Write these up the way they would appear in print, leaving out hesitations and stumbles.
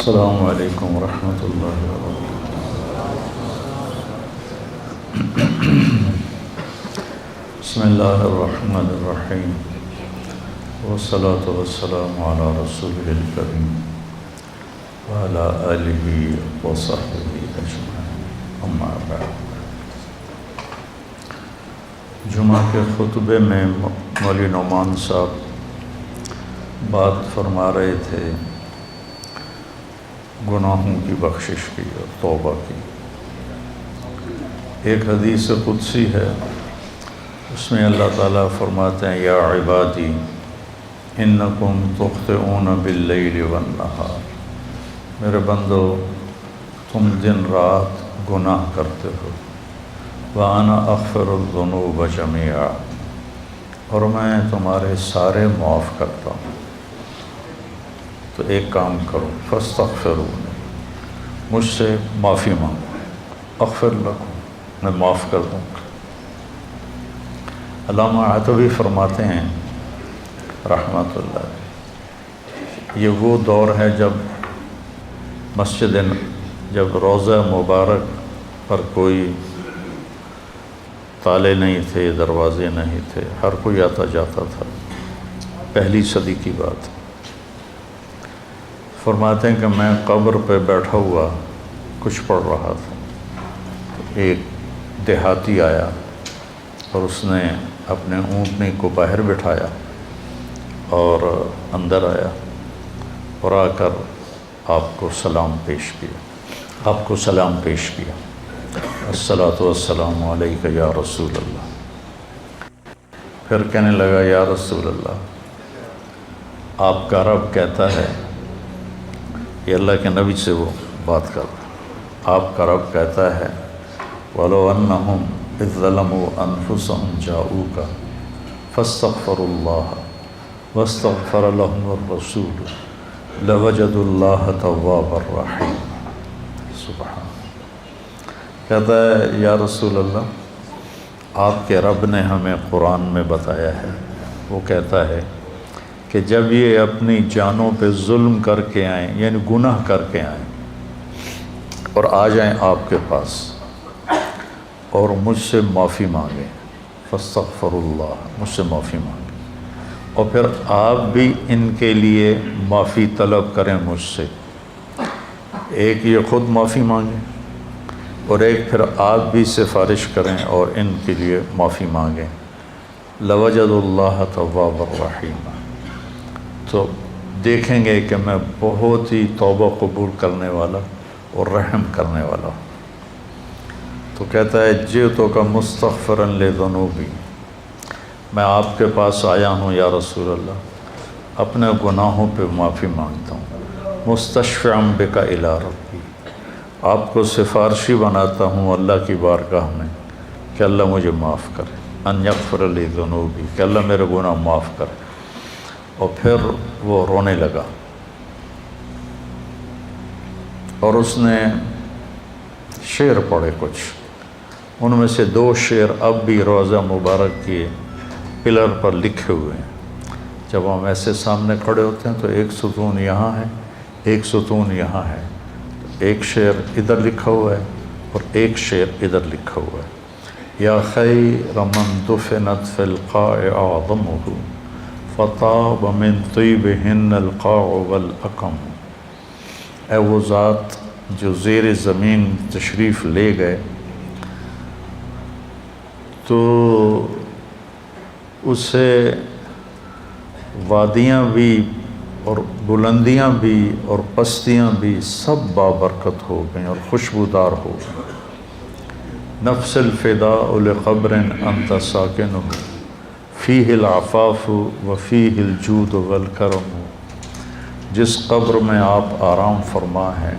السلام علیکم ورحمۃ اللہ وبرکاتہ۔ بسم اللہ الرحمن الرحیم، والصلاة والسلام علی رسول الکریم وعلی آلہ وصحبہ اجمعین، اما بعد۔ جمعہ کے خطبے میں مولوی نعمان صاحب بات فرما رہے تھے گناہوں کی بخشش کی اور توبہ کی۔ ایک حدیث قدسی ہے، اس میں اللہ تعالیٰ فرماتے ہیں یا عبادی انکم تخطئون باللیل والنہار، میرے بندو تم دن رات گناہ کرتے ہو، وَأَنَا أَغْفِرُ الذُّنُوبَ جَمِيعًا، اور میں تمہارے سارے معاف کرتا ہوں۔ تو ایک کام کرو، فاستغفرونی، مجھ سے معافی مانگو، اغفر لکم، میں معاف کر دوں گا۔ علامہ عتبی فرماتے ہیں رحمۃ اللہ، یہ وہ دور ہے جب روضہ مبارک پر کوئی تالے نہیں تھے، دروازے نہیں تھے، ہر کوئی آتا جاتا تھا، پہلی صدی کی بات۔ فرماتے ہیں کہ میں قبر پہ بیٹھا ہوا کچھ پڑھ رہا تھا، ایک دیہاتی آیا اور اس نے اپنے اونٹنی کو باہر بٹھایا اور اندر آیا اور آ کر آپ کو سلام پیش کیا، الصلاۃ والسلام علیک یا رسول اللہ۔ پھر کہنے لگا یا رسول اللہ، آپ کا رب کہتا ہے، یہ اللہ کے نبی سے وہ بات کر رہا، آپ کا رب کہتا ہے وَلَوْ أَنَّهُمْ إِذْ ظَلَمُوا أَنفُسَهُمْ جَاءُوكَ فَاسْتَغْفَرُوا اللَّهَ وَاسْتَغْفَرَ لَهُمُ الرَّسُولُ لَوَجَدُوا اللَّهَ تَوَّابًا رَحِيمًا۔ سبحان، کہتا ہے یا رسول اللہ، آپ کے رب نے ہمیں قرآن میں بتایا ہے، وہ کہتا ہے کہ جب یہ اپنی جانوں پہ ظلم کر کے آئیں، یعنی گناہ کر کے آئیں اور آ جائیں آپ کے پاس اور مجھ سے معافی مانگیں، فاستغفر اللہ، مجھ سے معافی مانگیں، اور پھر آپ بھی ان کے لیے معافی طلب کریں مجھ سے، ایک یہ خود معافی مانگیں اور ایک پھر آپ بھی سفارش کریں اور ان کے لیے معافی مانگیں، لَوَجَدُوا اللَّهَ تَوَّابًا رَحِيمًا، تو دیکھیں گے کہ میں بہت ہی توبہ قبول کرنے والا اور رحم کرنے والا ہوں۔ تو کہتا ہے جئتک مستغفرا لذنوبی، میں آپ کے پاس آیا ہوں یا رسول اللہ، اپنے گناہوں پہ معافی مانگتا ہوں، مستشفعا بک الی ربی، آپ کو سفارشی بناتا ہوں اللہ کی بارگاہ میں کہ اللہ مجھے معاف کرے، ان یغفر لی ذنوبی، کہ اللہ میرے گناہ معاف کرے۔ اور پھر وہ رونے لگا اور اس نے شعر پڑھے کچھ، ان میں سے 2 شعر اب بھی روضہ مبارک کے پلر پر لکھے ہوئے ہیں۔ جب ہم ایسے سامنے کھڑے ہوتے ہیں تو ایک ستون یہاں ہے، ایک ستون یہاں ہے، ایک شعر ادھر لکھا ہوا ہے اور ایک شعر ادھر لکھا ہوا ہے، یا خیر من دفنت فی القاع اعظمہ فطاب من طیبہن القاع والاکم، اے وہ ذات جو زیر زمین تشریف لے گئے تو اسے وادیاں بھی اور بلندیاں بھی اور پستیاں بھی سب بابرکت ہو گئیں اور خوشبودار ہو گئیں۔ نفس الفداء لقبر انت ساکنہ فیہ العفاف وفیہ الجود والکرم، جس قبر میں آپ آرام فرما ہیں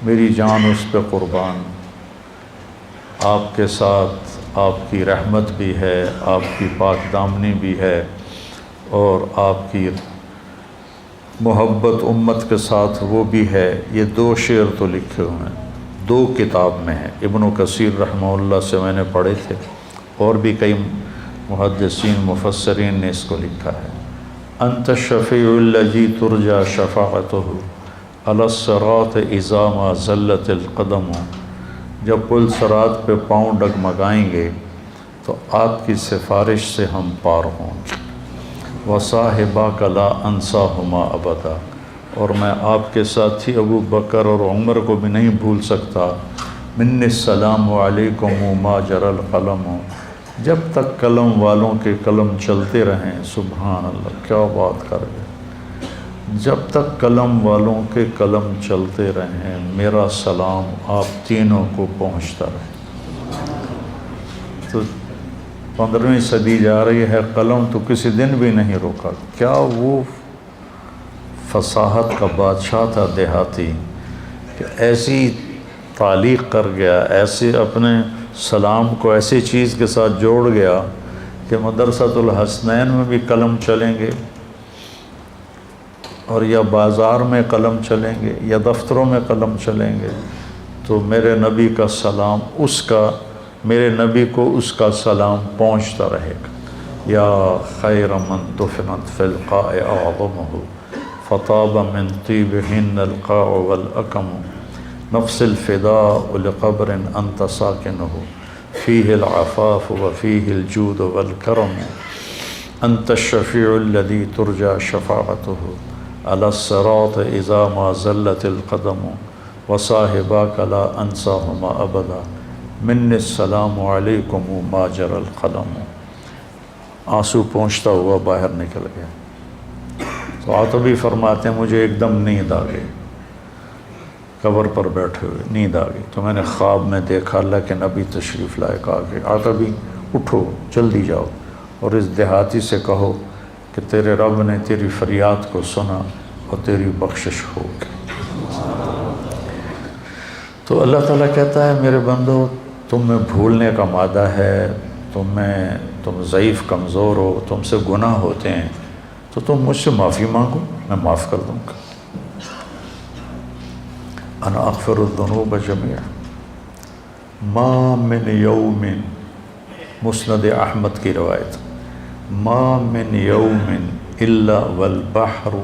میری جان اس پہ قربان، آپ کے ساتھ آپ کی رحمت بھی ہے، آپ کی پاک دامنی بھی ہے، اور آپ کی محبت امت کے ساتھ وہ بھی ہے۔ یہ 2 شعر تو لکھے ہوئے ہیں، 2 کتاب میں ہیں، ابن کثیر رحمہ اللہ سے میں نے پڑھے تھے، اور بھی کئی محدثین مفسرین نے اس کو لکھا ہے۔ انت الشفیع الذی ترجى شفاعتہ علی الصراط اذا ما زلت القدم، جب پل صراط پہ پاؤں ڈگمگائیں گے تو آپ کی سفارش سے ہم پار ہوں گے۔ وصاحباک لا انساہما ابدا، اور میں آپ کے ساتھی ابو بکر اور عمر کو بھی نہیں بھول سکتا۔ من السلام علیکم ما جر القلم، جب تک قلم والوں کے قلم چلتے رہیں۔ سبحان اللہ، کیا بات کر گئے، جب تک قلم والوں کے قلم چلتے رہیں میرا سلام آپ تینوں کو پہنچتا رہے۔ تو 15ویں صدی جا رہی ہے، قلم تو کسی دن بھی نہیں روکا۔ کیا وہ فصاحت کا بادشاہ تھا دیہاتی کہ ایسی تعلیق کر گیا، ایسے اپنے سلام کو ایسی چیز کے ساتھ جوڑ گیا کہ مدرسۃ الحسنین میں بھی قلم چلیں گے، اور یا بازار میں قلم چلیں گے یا دفتروں میں قلم چلیں گے، تو میرے نبی کا سلام میرے نبی کو اس کا سلام پہنچتا رہے گا۔ یا خیر من دفنت فی القاع اعظمہ فطاب من طیبہن القاع والاکم، نفس الفداء لقبر انت ساکنہ فیہ العفاف وفیہ الجود والکرم، انت الشفیع الذی ترجى شفاعتہ علی الصراط اذا ما زلت القدم، وصاحباک لا انساہما ابدا، من السلام علیکم ما جر القلم۔ آنسو پہنچتا ہوا باہر نکل گیا۔ تو عاتبی فرماتے ہیں مجھے ایک دم نیند آ گئی، قبر پر بیٹھے ہوئے نیند آ گئی، تو میں نے خواب میں دیکھا اللہ کے نبی تشریف لائے، کہا کہ عاتبی اٹھو جلدی جاؤ اور اس دیہاتی سے کہو کہ تیرے رب نے تیری فریاد کو سنا اور تیری بخشش ہو گئی۔ تو اللہ تعالیٰ کہتا ہے میرے بندو، تم میں بھولنے کا مادہ ہے، تم ضعیف کمزور ہو، تم سے گناہ ہوتے ہیں، تو تم مجھ سے معافی مانگو، میں معاف کر دوں گا۔ انا اغفر الذنوب جميعا ما من یوم، مسند احمد کی روایت، ما من یوم الا والبحر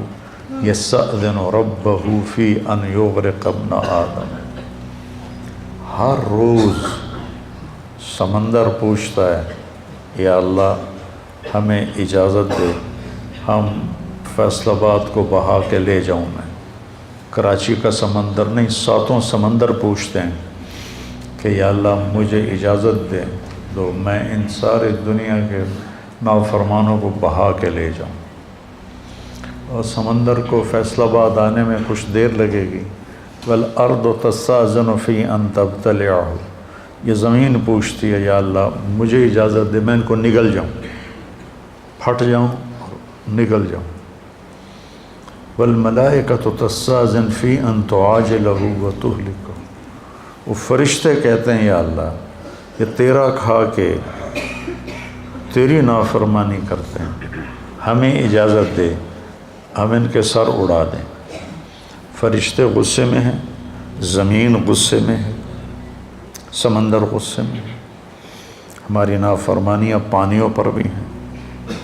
یستأذن ربہ فی ان یغرق ابن آدم، ہر روز سمندر پوچھتا ہے یا اللہ ہمیں اجازت دے، ہم فیصل آباد کو بہا کے لے جاؤں میں۔ کراچی کا سمندر نہیں، 7 سمندر پوچھتے ہیں کہ یا اللہ مجھے اجازت دے دو، میں ان سارے دنیا کے نافرمانوں کو بہا کے لے جاؤں۔ اور سمندر کو فیصل آباد آنے میں کچھ دیر لگے گی۔ والارض تستأذن فی ان تبتلعہ، یہ زمین پوچھتی ہے یا اللہ مجھے اجازت دے میں ان کو نگل جاؤں، پھٹ جاؤں اور نگل جاؤں۔ والملائکۃ تستأذن فی ان تعاجلہ وتہلکہ، وہ فرشتے کہتے ہیں یا اللہ یہ تیرا کھا کے تیری نافرمانی کرتے ہیں، ہمیں اجازت دے ہم ان کے سر اڑا دیں۔ فرشتے غصے میں ہیں، زمین غصے میں ہے، سمندر غصے میں ہے، ہماری نافرمانیاں پانیوں پر بھی ہیں،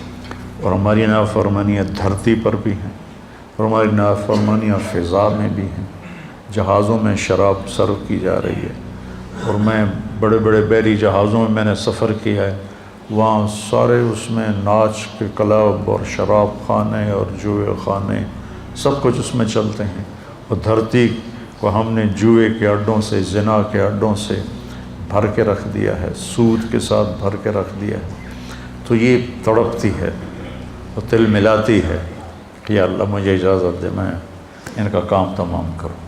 اور ہماری نافرمانیاں دھرتی پر بھی ہیں، اور ہماری نافرمانیاں فضا میں بھی ہیں۔ جہازوں میں شراب سرو کی جا رہی ہے، اور میں بڑے بڑے بحری جہازوں میں نے سفر کیا ہے، وہاں سارے اس میں ناچ کے کلب اور شراب خانے اور جوئے خانے سب کچھ اس میں چلتے ہیں، اور دھرتی کو ہم نے جوئے کے اڈوں سے، زنا کے اڈوں سے بھر کے رکھ دیا ہے، سود کے ساتھ بھر کے رکھ دیا ہے۔ تو یہ تڑپتی ہے اور تل ملاتی ہے کہ یا اللہ مجھے اجازت دے میں ان کا کام تمام کروں۔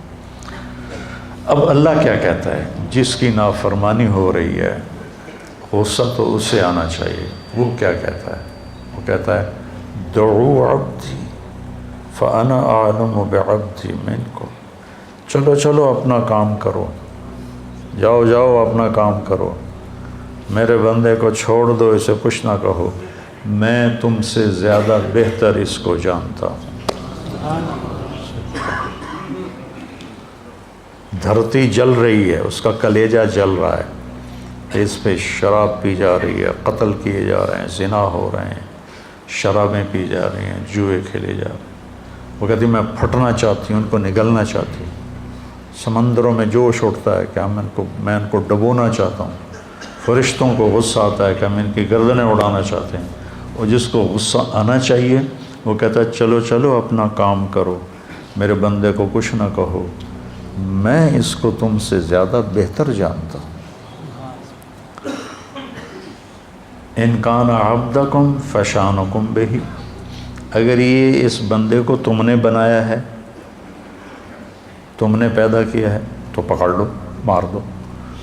اب اللہ کیا کہتا ہے؟ جس کی نافرمانی ہو رہی ہے غصہ تو اسے آنا چاہیے۔ وہ کیا کہتا ہے؟ وہ کہتا ہے دعو عبدی فانا اعلم بعبدی منکم، چلو چلو اپنا کام کرو، جاؤ جاؤ اپنا کام کرو، میرے بندے کو چھوڑ دو، اسے کچھ نہ کہو، میں تم سے زیادہ بہتر اس کو جانتا ہوں۔ دھرتی جل رہی ہے، اس کا کلیجہ جل رہا ہے، اس پہ شراب پی جا رہی ہے، قتل کیے جا رہے ہیں، زنا ہو رہے ہیں، شرابیں پی جا رہی ہیں، جوئے کھیلے جا رہے ہیں، وہ کہتی میں پھٹنا چاہتی ہوں، ان کو نگلنا چاہتی ہوں، سمندروں میں جوش اٹھتا ہے کہ میں ان کو ڈبونا چاہتا ہوں، فرشتوں کو غصہ آتا ہے کہ ہم ان کی گردنیں اڑانا چاہتے ہیں، اور جس کو غصہ آنا چاہیے وہ کہتا ہے چلو چلو اپنا کام کرو، میرے بندے کو کچھ نہ کہو، میں اس کو تم سے زیادہ بہتر جانتا ہوں۔ ان کان عبدکم فشانکم بہ، اگر یہ اس بندے کو تم نے بنایا ہے، تم نے پیدا کیا ہے تو پکڑ لو، مار دو۔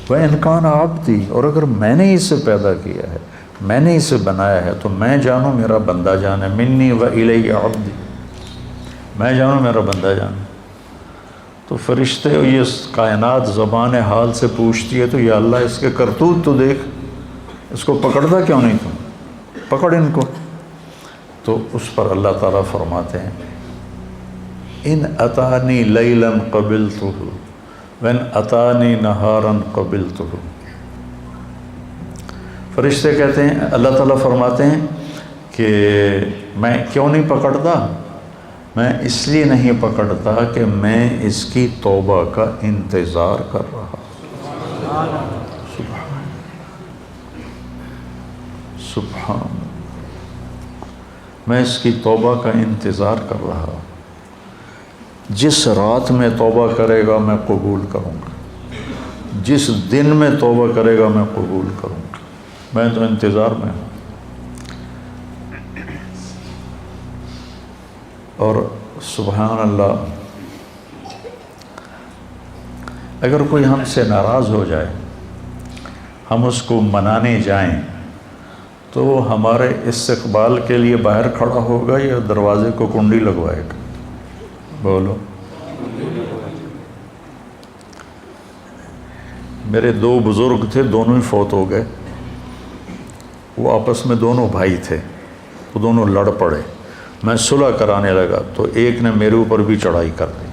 وَإِنْ كَانَ عَبْدِي، اور اگر میں نے اسے پیدا کیا ہے، میں نے اسے بنایا ہے تو میں جانوں میرا بندہ جانے، منی وَإِلَيَّ عَبْدِي، میں جانوں میرا بندہ جانے۔ تو فرشتے یہ کائنات زبان حال سے پوچھتی ہے تو یا اللہ اس کے کرتوت تو دیکھ، اس کو پکڑتا کیوں نہیں تم، پکڑ ان کو۔ تو اس پر اللہ تعالیٰ فرماتے ہیں ان اتانی لیلا قبلتہ وان اتانی نہارا قبلتہ۔ فرشتے کہتے ہیں، اللہ تعالیٰ فرماتے ہیں کہ میں کیوں نہیں پکڑتا، میں اس لیے نہیں پکڑتا کہ میں اس کی توبہ کا انتظار کر رہا۔ سبحان، میں اس کی توبہ کا انتظار کر رہا، جس رات میں توبہ کرے گا میں قبول کروں گا، جس دن میں توبہ کرے گا میں قبول کروں گا، میں تو انتظار میں ہوں۔ اور سبحان اللہ، اگر کوئی ہم سے ناراض ہو جائے، ہم اس کو منانے جائیں تو ہمارے استقبال کے لیے باہر کھڑا ہوگا یا دروازے کو کنڈی لگوائے گا؟ بولو۔ میرے دو بزرگ تھے، دونوں ہی فوت ہو گئے، وہ آپس میں دونوں بھائی تھے، وہ دونوں لڑ پڑے، میں صلح کرانے لگا تو ایک نے میرے اوپر بھی چڑھائی کر دی،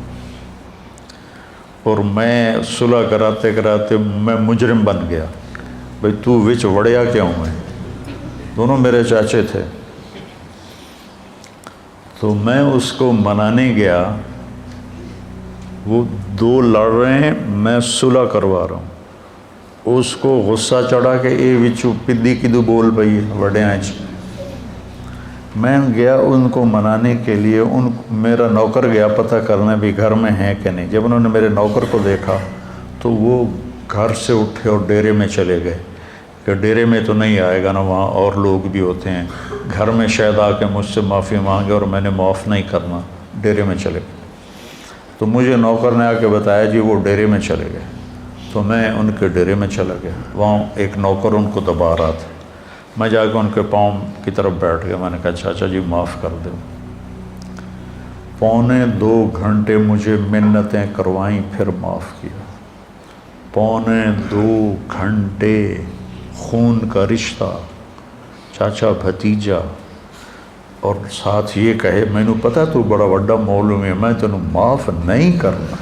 اور میں صلح کراتے کراتے میں مجرم بن گیا، بھئی تو وچ وڑیا کیوں ہے؟ دونوں میرے چاچے تھے۔ تو میں اس کو منانے گیا، وہ دو لڑ رہے ہیں، میں صلح کروا رہا ہوں، اس کو غصہ چڑھا کہ اے وچو پدی کدو بول پئی وڈیاں چ۔ میں گیا ان کو منانے کے لیے، میرا نوکر گیا پتہ کرنے بھی گھر میں ہیں کہ نہیں۔ جب انہوں نے میرے نوکر کو دیکھا تو وہ گھر سے اٹھے اور ڈیرے میں چلے گئے کہ ڈیرے میں تو نہیں آئے گا نا، وہاں اور لوگ بھی ہوتے ہیں، گھر میں شاید آ کے مجھ سے معافی مانگے اور میں نے معاف نہیں کرنا، ڈیرے میں چلے گئے۔ تو مجھے نوکر نے آ کے بتایا جی وہ ڈیرے میں چلے گئے، تو میں ان کے ڈیرے میں چلا گیا، وہاں ایک نوکر ان کو دبا رہا تھا، میں جا کے ان کے پاؤں کی طرف بیٹھ گیا، میں نے کہا چاچا جی معاف کر دو۔ 2.25 گھنٹے مجھے منتیں کروائیں، پھر معاف کیا۔ 2.25 گھنٹے خون کا رشتہ، چاچا بھتیجا، اور ساتھ یہ کہے میں نے پتا تو بڑا وڈا مولوی ہے، میں تینوں معاف نہیں کرنا۔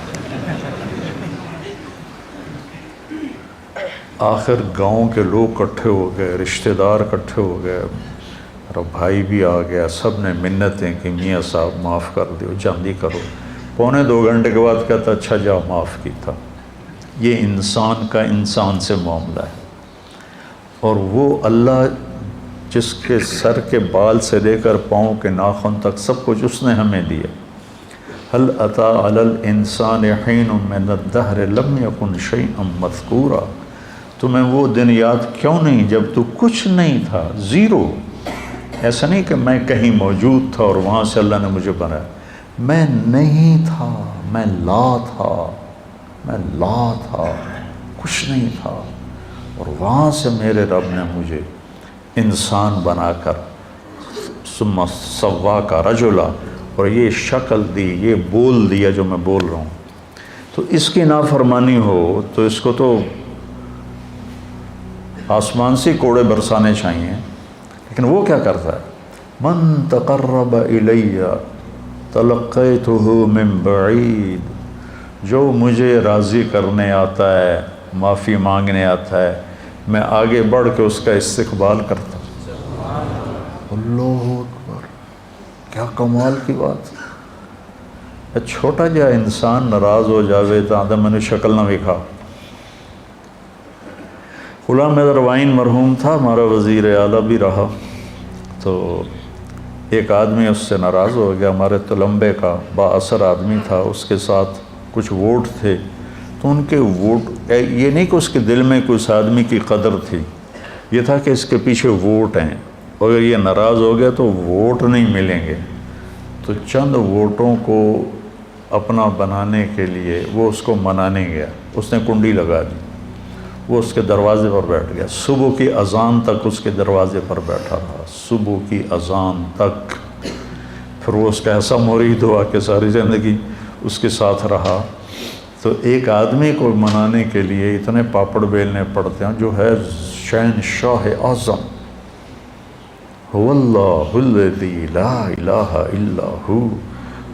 آخر گاؤں کے لوگ کٹھے ہو گئے، رشتہ دار کٹھے ہو گئے، میرا بھائی بھی آ گیا، سب نے منتیں کہ میاں صاحب معاف کر دیو، جلدی کرو۔ 2.25 گھنٹے کے بعد کہتا اچھا جا معاف کی تھا۔ یہ انسان کا انسان سے معاملہ ہے، اور وہ اللہ جس کے سر کے بال سے لے کر پاؤں کے ناخن تک سب کچھ اس نے ہمیں دیا۔ هل اتى على الانسان حين من الدهر لم يكن شيئا مذكورا، تمہیں وہ دن یاد کیوں نہیں جب تو کچھ نہیں تھا، زیرو۔ ایسا نہیں کہ میں کہیں موجود تھا اور وہاں سے اللہ نے مجھے بنایا، میں نہیں تھا، میں لا تھا، میں لا تھا، کچھ نہیں تھا، اور وہاں سے میرے رب نے مجھے انسان بنا کر ثم سواک رجلا، اور یہ شکل دی، یہ بول دیا جو میں بول رہا ہوں۔ تو اس کی نافرمانی ہو تو اس کو تو آسمان سے کوڑے برسانے چاہیے، لیکن وہ کیا کرتا ہے؟ من تقرب الی تلقیتہ من بعید، جو مجھے راضی کرنے آتا ہے، معافی مانگنے آتا ہے، میں آگے بڑھ کے اس کا استقبال کرتا ہوں۔ اللہ اکبر، کیا کمال کی بات! چھوٹا جا انسان ناراض ہو جاوے تو آدھا میں نے شکل نہ وکھا۔ غلام حیدر وائن مرحوم تھا، ہمارا وزیر اعلیٰ بھی رہا، تو ایک آدمی اس سے ناراض ہو گیا، ہمارے تلمبے کا با اثر آدمی تھا، اس کے ساتھ کچھ ووٹ تھے، تو ان کے ووٹ، یہ نہیں کہ اس کے دل میں کوئی اس آدمی کی قدر تھی، یہ تھا کہ اس کے پیچھے ووٹ ہیں، اگر یہ ناراض ہو گیا تو ووٹ نہیں ملیں گے، تو چند ووٹوں کو اپنا بنانے کے لیے وہ اس کو منانے گیا، اس نے کنڈی لگا دی، وہ اس کے دروازے پر بیٹھ گیا، صبح کی اذان تک اس کے دروازے پر بیٹھا رہا، صبح کی اذان تک، پھر وہ اس کا ایسا مرید ہوا کہ ساری زندگی اس کے ساتھ رہا۔ تو ایک آدمی کو منانے کے لیے اتنے پاپڑ بیلنے پڑتے ہیں، جو ہے شہنشاہ اعظم، هو اللہ الذی لا الہ الا ہو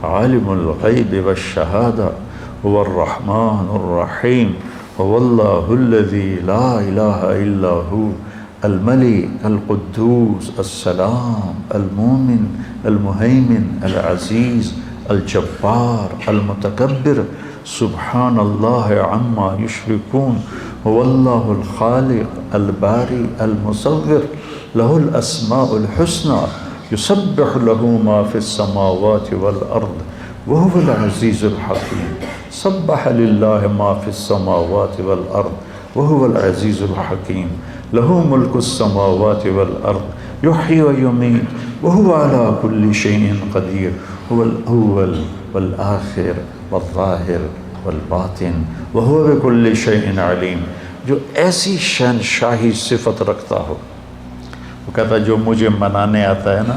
عالم الغیب والشہادہ هو الرحمن الرحیم هو اللہ الذی لا الہ الا ہو الملک القدوس السلام المومن المہیمن العزیز الجبار المتکبر سبحان اللہ عما یشرکون هو اللہ الخالق الباری المصور له الاسماء الحسنى يسبح له ما في السماوات والارض وهو العزيز الحكيم سبح لله ما في السماوات والارض وهو العزيز الحكيم له ملك السماوات والارض يحيي ويميت وهو على كل شيء قدير هو الاول والآخر والظاہر والباطن وهو بكل شيء علیم۔ جو ایسی شہنشاہی صفت رکھتا ہو، وہ کہتا ہے جو مجھے منانے آتا ہے نا،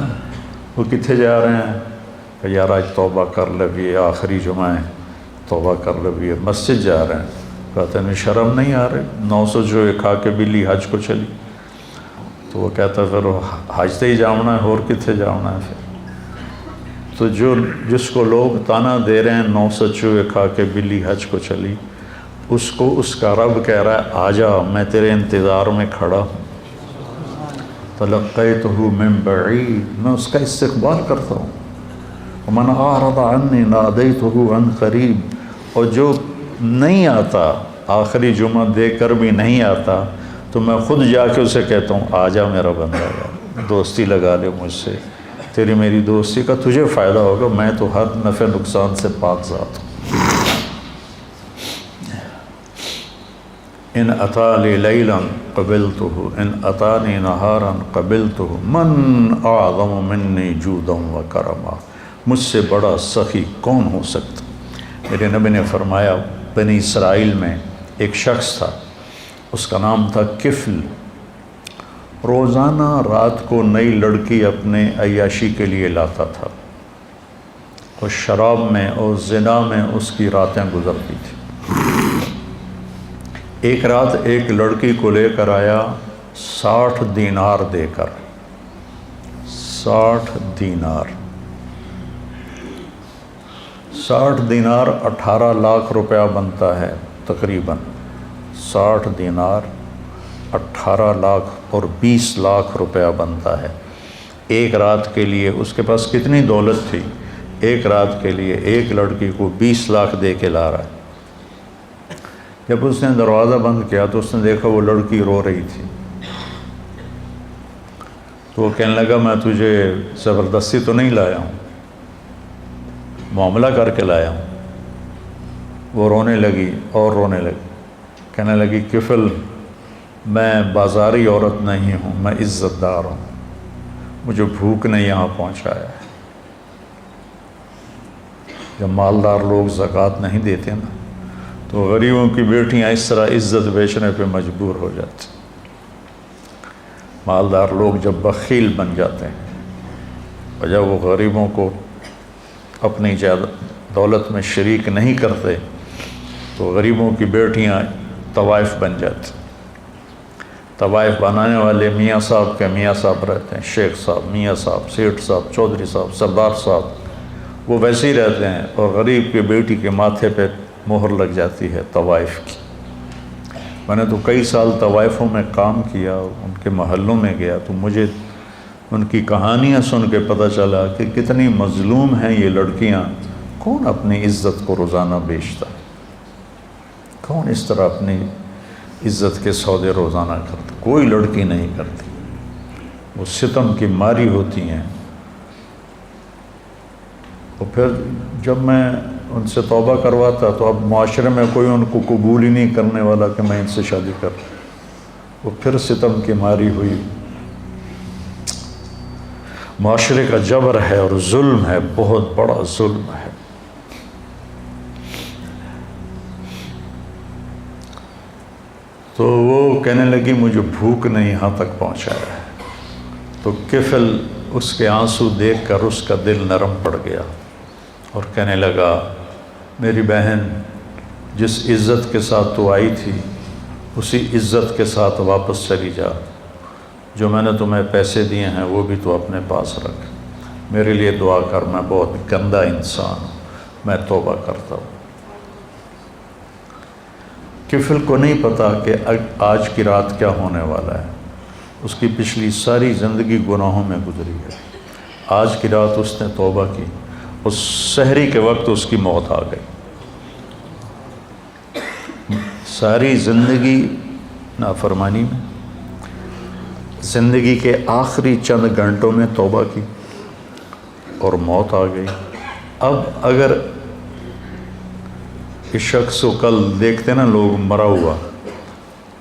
وہ کتنے جا رہے ہیں کہ یار آج توبہ کر لے بھی، آخری جمعہ ہے، توبہ کر لے بھی، مسجد جا رہے ہیں، کہتے ہیں شرم نہیں آ رہی، 900 جو کھا کے بلی حج کو چلی، تو وہ کہتا ہے پھر حج تے ہی جاؤنا ہے، اور کتنے جاؤنا ہے پھر؟ تو جس کو لوگ تانا دے رہے ہیں 900 چوہے کھا کے بلی حج کو چلی، اس کو اس کا رب کہہ رہا ہے آجا، میں تیرے انتظار میں کھڑا ہوں، تلقیتہ من بعید، میں اس کا استقبال کرتا ہوں، ومن اعرض عنی نادیتہ عن قریب، اور جو نہیں آتا، آخری جمعہ دے کر بھی نہیں آتا، تو میں خود جا کے اسے کہتا ہوں آجا میرا بندہ، دوستی لگا لے مجھ سے، تیری میری دوستی کا تجھے فائدہ ہوگا، میں تو ہر نفع نقصان سے پاک ذات ہوں۔ ان اتالی لیلا قبلتہ ان اتانی نہارا قبلتہ من اعظم منی جودا و کرما، مجھ سے بڑا سخی کون ہو سکتا؟ میرے نبی نے فرمایا بنی اسرائیل میں ایک شخص تھا، اس کا نام تھا کفل، روزانہ رات کو نئی لڑکی اپنے عیاشی کے لیے لاتا تھا، اور شراب میں اور زنا میں اس کی راتیں گزرتی تھیں۔ ایک رات ایک لڑکی کو لے کر آیا 60 دینار دے کر، 60 دینار، 60 دینار 18 لاکھ روپیہ بنتا ہے تقریباً، 60 دینار 18 لاکھ اور 20 لاکھ روپیہ بنتا ہے ایک رات کے لیے۔ اس کے پاس کتنی دولت تھی، ایک رات کے لیے ایک لڑکی کو 20 لاکھ دے کے لا رہا ہے۔ جب اس نے دروازہ بند کیا تو اس نے دیکھا وہ لڑکی رو رہی تھی، تو وہ کہنے لگا میں تجھے زبردستی تو نہیں لایا ہوں، معاملہ کر کے لایا ہوں۔ وہ رونے لگی اور رونے لگی، کہنے لگی کفل میں بازاری عورت نہیں ہوں، میں عزت دار ہوں، مجھے بھوک نے یہاں پہنچایا ہے۔ جب مالدار لوگ زکوٰۃ نہیں دیتے نا تو غریبوں کی بیٹیاں اس طرح عزت بیچنے پہ مجبور ہو جاتی۔ مالدار لوگ جب بخیل بن جاتے ہیں اور جب وہ غریبوں کو اپنی دولت میں شریک نہیں کرتے تو غریبوں کی بیٹیاں طوائف بن جاتی۔ طوائف بنانے والے میاں صاحب کے میاں صاحب رہتے ہیں، شیخ صاحب، میاں صاحب، سیٹھ صاحب، چودھری صاحب، سردار صاحب، وہ ویسے ہی رہتے ہیں، اور غریب کی بیٹی کے ماتھے پہ مہر لگ جاتی ہے طوائف کی۔ میں نے تو کئی سال طوائفوں میں کام کیا، ان کے محلوں میں گیا تو مجھے ان کی کہانیاں سن کے پتہ چلا کہ کتنی مظلوم ہیں یہ لڑکیاں، کون اپنی عزت کو روزانہ بیچتا؟ کون اس طرح اپنی عزت کے سودے روزانہ کرتا؟ کوئی لڑکی نہیں کرتی. وہ ستم کی ماری ہوتی ہیں. اور پھر جب میں ان سے توبہ کرواتا تو اب معاشرے میں کوئی ان کو قبول ہی نہیں کرنے والا کہ میں ان سے شادی کر. وہ پھر ستم کی ماری ہوئی. معاشرے کا جبر ہے اور ظلم ہے، بہت بڑا ظلم ہے. تو وہ کہنے لگی مجھے بھوک نے یہاں تک پہنچایا ہے. تو کفل اس کے آنسو دیکھ کر اس کا دل نرم پڑ گیا اور کہنے لگا میری بہن، جس عزت کے ساتھ تو آئی تھی اسی عزت کے ساتھ واپس چلی جا. جو میں نے تمہیں پیسے دیے ہیں وہ بھی تو اپنے پاس رکھ. میرے لیے دعا کر، میں بہت گندا انسان ہوں، میں توبہ کرتا ہوں. کفل کو نہیں پتا کہ آج کی رات کیا ہونے والا ہے. اس کی پچھلی ساری زندگی گناہوں میں گزری ہے. آج کی رات اس نے توبہ کی. اس سحری کے وقت اس کی موت آ گئی. ساری زندگی نافرمانی میں، زندگی کے آخری چند گھنٹوں میں توبہ کی اور موت آ گئی. اب اگر اس شخص کو کل دیکھتے نا لوگ مرا ہوا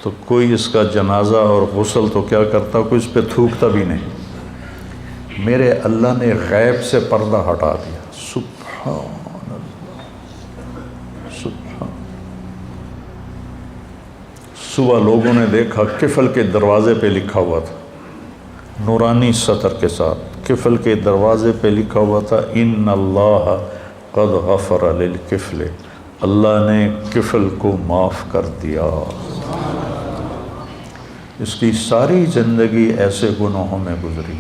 تو کوئی اس کا جنازہ اور غسل تو کیا کرتا، کوئی اس پہ تھوکتا بھی نہیں. میرے اللہ نے غیب سے پردہ ہٹا دیا. سبحان اللہ، سبحان. صبح لوگوں نے دیکھا کفل کے دروازے پہ لکھا ہوا تھا نورانی سطر کے ساتھ. کفل کے دروازے پہ لکھا ہوا تھا ان اللہ قد غفر للکفل، اللہ نے کفل کو معاف کر دیا. اس کی ساری زندگی ایسے گناہوں میں گزری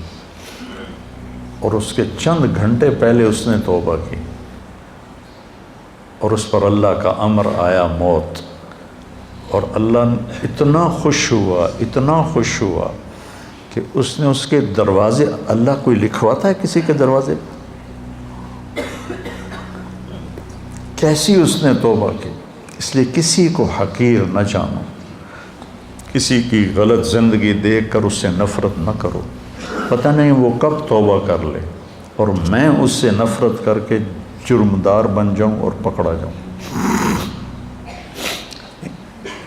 اور اس کے چند گھنٹے پہلے اس نے توبہ کی اور اس پر اللہ کا امر آیا موت. اور اللہ اتنا خوش ہوا، اتنا خوش ہوا کہ اس نے اس کے دروازے، اللہ کوئی لکھواتا ہے کسی کے دروازے پہ؟ کیسی اس نے توبہ کی. اس لیے کسی کو حقیر نہ جانو، کسی کی غلط زندگی دیکھ کر اس سے نفرت نہ کرو. پتہ نہیں وہ کب توبہ کر لے اور میں اس سے نفرت کر کے جرمدار بن جاؤں اور پکڑا جاؤں.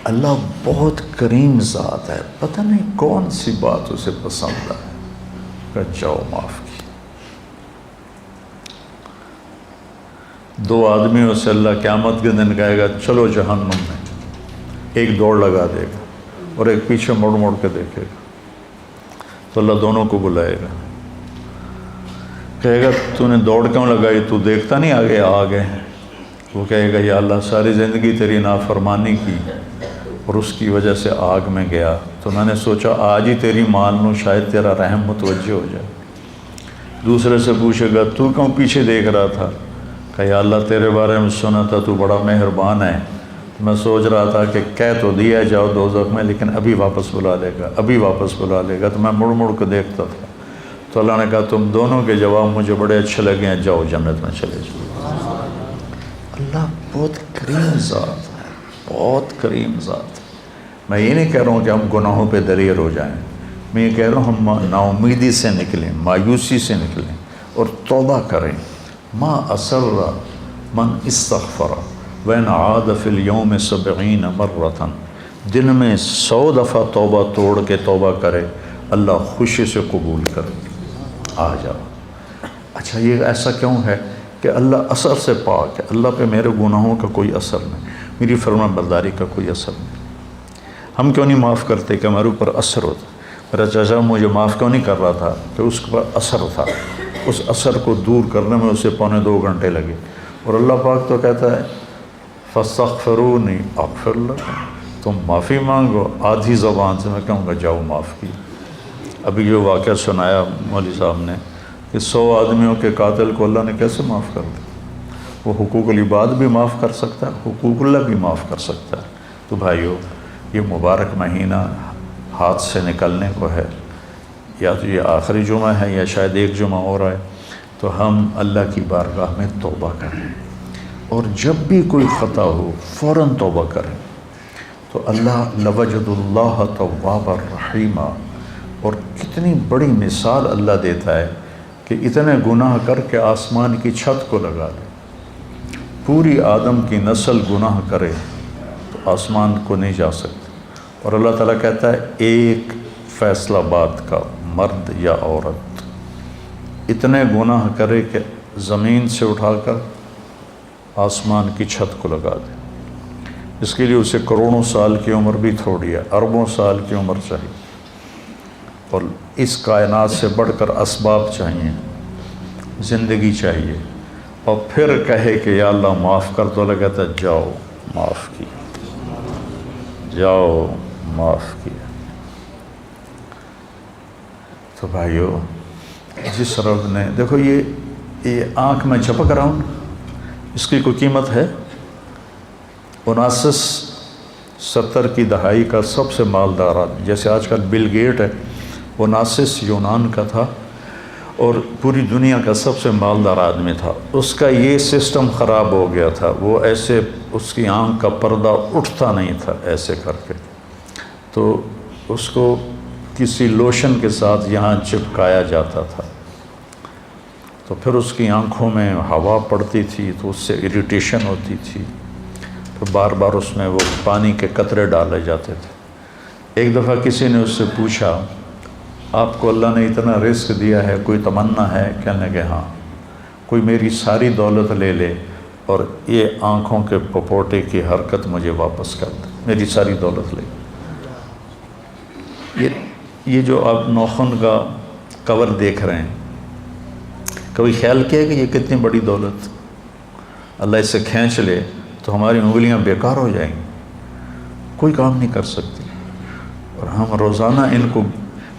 اللہ بہت کریم ذات ہے، پتہ نہیں کون سی بات اسے پسند ہے کہ جاؤ معاف کی. 2 آدمیوں سے اللہ قیامت کے دن کہے گا چلو جہنم میں. ایک دوڑ لگا دے گا اور ایک پیچھے مڑ مڑ کے دیکھے گا. تو اللہ دونوں کو بلائے گا، کہے گا تو نے دوڑ کیوں لگائی، تو دیکھتا نہیں آگے آگے. وہ کہے گا یا اللہ ساری زندگی تیری نافرمانی کی اور اس کی وجہ سے آگ میں گیا، تو میں نے سوچا آج ہی تیری مان لوں، شاید تیرا رحم متوجہ ہو جائے. دوسرے سے پوچھے گا تو کیوں پیچھے دیکھ رہا تھا، کہ یا اللہ تیرے بارے میں سنا تھا تو بڑا مہربان ہے، میں سوچ رہا تھا کہ کہہ تو دیا جاؤ دوزخ میں لیکن ابھی واپس بلا لے گا، ابھی واپس بلا لے گا. تو میں مڑ مڑ کے دیکھتا تھا. تو اللہ نے کہا تم دونوں کے جواب مجھے بڑے اچھے لگے ہیں، جاؤ جنت میں چلے جاؤ. اللہ بہت کریم ذات ہے، بہت کریم ذات ہے. میں یہ نہیں کہہ رہا ہوں کہ ہم گناہوں پہ دلیر ہو جائیں، میں یہ کہہ رہا ہوں ہم نا امیدی سے نکلیں، مایوسی سے نکلیں اور توبہ کریں. ما اسر من استغفر وین عاد فی اليوم 70 مرۃ. دن میں 100 دفعہ توبہ توڑ کے توبہ کرے، اللہ خوشی سے قبول کرے. آ جاؤ. اچھا یہ ایسا کیوں ہے کہ اللہ اثر سے پاک ہے، اللہ پہ میرے گناہوں کا کوئی اثر نہیں، میری فرما برداری کا کوئی اثر نہیں. ہم کیوں نہیں معاف کرتے کہ ہمارے اوپر اثر ہوتا. میرا چاچا مجھے معاف کیوں نہیں کر رہا تھا کہ اس کے پر اثر تھا. اس اثر کو دور کرنے میں اسے 2.25 گھنٹے لگے. اور اللہ پاک تو کہتا ہے فاستغفرونی اغفر لکم، تم معافی مانگو. آدھی زبان سے میں کہوں گا جاؤ معاف کی. ابھی جو واقعہ سنایا مولوی صاحب نے کہ 100 آدمیوں کے قاتل کو اللہ نے کیسے معاف کر دیا. وہ حقوق العباد بھی معاف کر سکتا ہے، حقوق اللہ بھی معاف کر سکتا ہے. تو بھائیو یہ مبارک مہینہ ہاتھ سے نکلنے کو ہے، یا تو یہ آخری جمعہ ہے یا شاید ایک جمعہ اور ہے، تو ہم اللہ کی بارگاہ میں توبہ کریں. اور جب بھی کوئی خطا ہو فوراً توبہ کریں تو اللہ لوجد اللہ توابا رحیما. اور کتنی بڑی مثال اللہ دیتا ہے کہ اتنے گناہ کر کے آسمان کی چھت کو لگا لے. پوری آدم کی نسل گناہ کرے تو آسمان کو نہیں جا سکتے. اور اللہ تعالیٰ کہتا ہے ایک فیصلہ بات کا مرد یا عورت اتنے گناہ کرے کہ زمین سے اٹھا کر آسمان کی چھت کو لگا دے. اس کے لیے اسے کروڑوں سال کی عمر بھی تھوڑی ہے، اربوں سال کی عمر چاہیے. اور اس کائنات سے بڑھ کر اسباب چاہیے، زندگی چاہیے. اور پھر کہے کہ یا اللہ معاف کر تو اللہ کہتا ہے جاؤ معاف کیا، جاؤ معاف کیا. تو بھائیو جس رب نے دیکھو یہ آنکھ میں چپک رہا ہوں، اس کی کوئی قیمت ہے؟ 1970 کی دہائی کا سب سے مالدار آدمی، جیسے آج کل بل گیٹ ہے، 19 یونان کا تھا اور پوری دنیا کا سب سے مالدار آدمی تھا. اس کا یہ سسٹم خراب ہو گیا تھا، وہ ایسے اس کی آنکھ کا پردہ اٹھتا نہیں تھا ایسے کر کے. تو اس کو کسی لوشن کے ساتھ یہاں چپکایا جاتا تھا. تو پھر اس کی آنکھوں میں ہوا پڑتی تھی تو اس سے اریٹیشن ہوتی تھی. تو بار بار اس میں وہ پانی کے قطرے ڈالے جاتے تھے. ایک دفعہ کسی نے اس سے پوچھا آپ کو اللہ نے اتنا رزق دیا ہے، کوئی تمنا ہے؟ کہنے کہ ہاں، کوئی میری ساری دولت لے لے اور یہ آنکھوں کے پپوٹے کی حرکت مجھے واپس کر دے، میری ساری دولت لے. یہ جو آپ ناخن کا کور دیکھ رہے ہیں، کبھی خیال کیا کہ یہ کتنی بڑی دولت، اللہ اسے کھینچ لے تو ہماری انگلیاں بیکار ہو جائیں گی، کوئی کام نہیں کر سکتی. اور ہم روزانہ ان کو،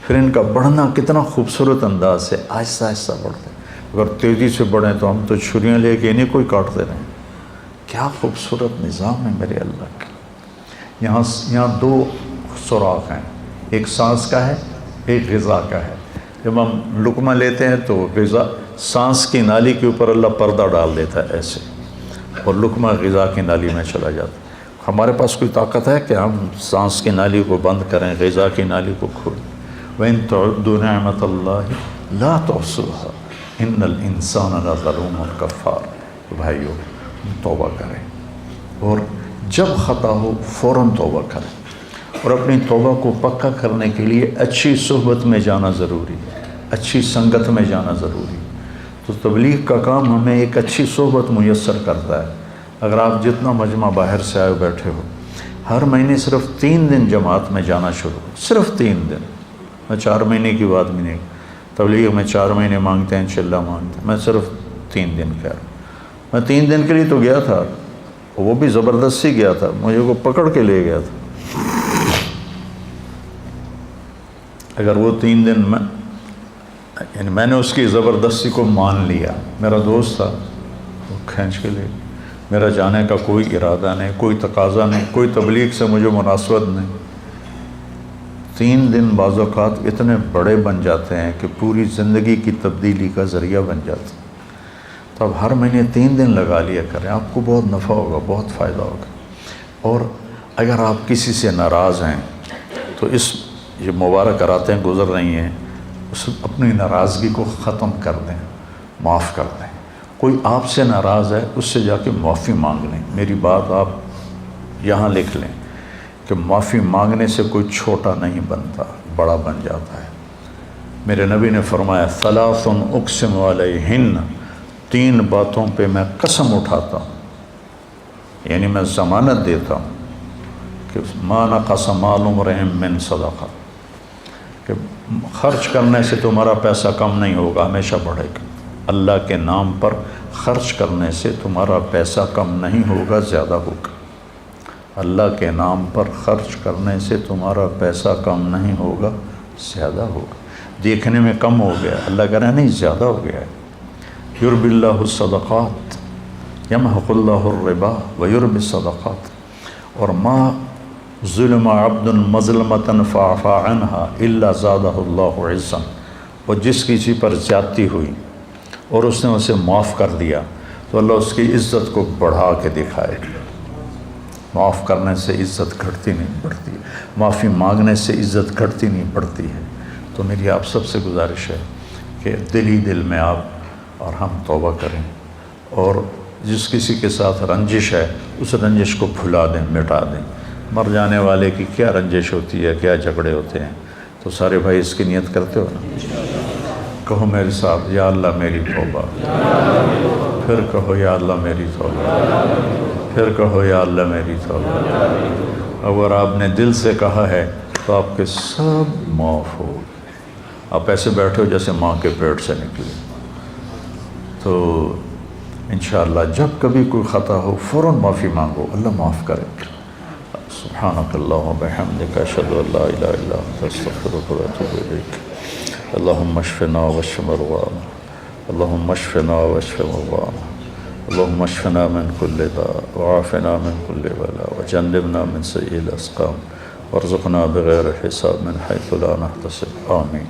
پھر ان کا بڑھنا کتنا خوبصورت انداز سے آہستہ آہستہ بڑھتے ہیں. اگر تیزی سے بڑھیں تو ہم تو چھریاں لے کے انہیں کوئی کاٹتے رہیں. کیا خوبصورت نظام ہے میرے اللہ کا. یہاں 2 سوراخ ہیں، ایک سانس کا ہے، ایک غذا کا ہے. جب ہم لقمہ لیتے ہیں تو غذا سانس کی نالی کے اوپر اللہ پردہ ڈال دیتا ہے ایسے، اور لقمہ غذا کی نالی میں چلا جاتا ہے. ہمارے پاس کوئی طاقت ہے کہ ہم سانس کی نالی کو بند کریں، غذا کی نالی کو کھولیں؟ وَإِن تَعُدُّوا نِعْمَةَ اللَّهِ لَا تُحْصُوهَا إِنَّ الْإِنسَانَ لَظَلُومٌ كَفَّارٌ. بھائیو توبہ کریں، اور جب خطا ہو فوراً توبہ کریں. اور اپنی توبہ کو پکا کرنے کے لیے اچھی صحبت میں جانا ضروری ہے، اچھی سنگت میں جانا ضروری ہے. تو تبلیغ کا کام ہمیں ایک اچھی صحبت میسر کرتا ہے. اگر آپ جتنا مجمع باہر سے آئے بیٹھے ہو، ہر مہینے صرف 3 دن جماعت میں جانا شروع، صرف 3 دن. میں 4 مہینے کی بات بھی نہیں، تبلیغ میں 4 مہینے مانگتے ہیں، چلہ مانگتے ہیں. میں صرف 3 دن کہہ رہا ہوں. میں 3 دن کے لیے تو گیا تھا، وہ بھی زبردستی گیا تھا، مجھے کو پکڑ کے لے گیا تھا. اگر وہ 3 دن یعنی میں نے اس کی زبردستی کو مان لیا، میرا دوست تھا، وہ کھینچ کے لے. میرا جانے کا کوئی ارادہ نہیں، کوئی تقاضا نہیں، کوئی تبلیغ سے مجھے مناسبت نہیں. 3 دن بعض اوقات اتنے بڑے بن جاتے ہیں کہ پوری زندگی کی تبدیلی کا ذریعہ بن جاتے ہیں. تو اب ہر مہینے 3 دن لگا لیا کریں، آپ کو بہت نفع ہوگا، بہت فائدہ ہوگا. اور اگر آپ کسی سے ناراض ہیں تو یہ مبارک راتیں گزر رہی ہیں، اپنی ناراضگی کو ختم کر دیں، معاف کر دیں. کوئی آپ سے ناراض ہے، اس سے جا کے معافی مانگ لیں. میری بات آپ یہاں لکھ لیں کہ معافی مانگنے سے کوئی چھوٹا نہیں بنتا، بڑا بن جاتا ہے. میرے نبی نے فرمایا ثلاث اقسم علیہن، 3 باتوں پہ میں قسم اٹھاتا ہوں، یعنی میں ضمانت دیتا ہوں کہ ما نقص مال امرئ من صدقہ، کہ خرچ کرنے سے تمہارا پیسہ کم نہیں ہوگا، ہمیشہ بڑھے گا. اللہ کے نام پر خرچ کرنے سے تمہارا پیسہ کم نہیں ہوگا، زیادہ ہوگا. اللہ کے نام پر خرچ کرنے سے تمہارا پیسہ کم نہیں ہوگا، زیادہ ہوگا. دیکھنے میں کم ہو گیا، اللہ کہہ رہا ہے نہیں زیادہ ہو گیا ہے. یربی اللہ الصدقات یمحق اللہ الربا ویربی الصدقات. اور ما ظلم عبد مظلمۃ فعفى عنها الا زادہ اللہ عزا. اور جس کسی پر زیادتی ہوئی اور اس نے اسے معاف کر دیا تو اللہ اس کی عزت کو بڑھا کے دکھائے گا۔ معاف کرنے سے عزت گھٹتی نہیں بڑھتی، معافی مانگنے سے عزت گھٹتی نہیں بڑھتی ہے۔ تو میری آپ سب سے گزارش ہے کہ دل ہی دل میں آپ اور ہم توبہ کریں، اور جس کسی کے ساتھ رنجش ہے اس رنجش کو بھلا دیں، مٹا دیں۔ مر جانے والے کی کیا رنجش ہوتی ہے، کیا جھگڑے ہوتے ہیں؟ تو سارے بھائی اس کی نیت کرتے ہو نا؟ کہو میرے ساتھ، یا اللہ میری توبہ، پھر کہو یا اللہ میری توبہ، پھر کہو یا اللہ میری توبہ۔ اگر آپ نے دل سے کہا ہے تو آپ کے سب معاف ہو۔ آپ ایسے بیٹھے ہو جیسے ماں کے پیٹ سے نکلے۔ تو انشاءاللہ جب کبھی کوئی خطا ہو فوراً معافی مانگو، اللہ معاف کرے۔ سبحانک اللہم و بحمدک، اشہد ان لا الہ الا انت، استغفرک و اتوب الیک۔ اللہم اشفنا واشف مرضانا، اللہم اشفنا واشف مرضانا، اللہم اشفنا من کل داء وعافنا من کل بلاء وجنبنا من سیئ الاسقام وارزقنا بغیر حساب من حیث لا نحتسب، آمین۔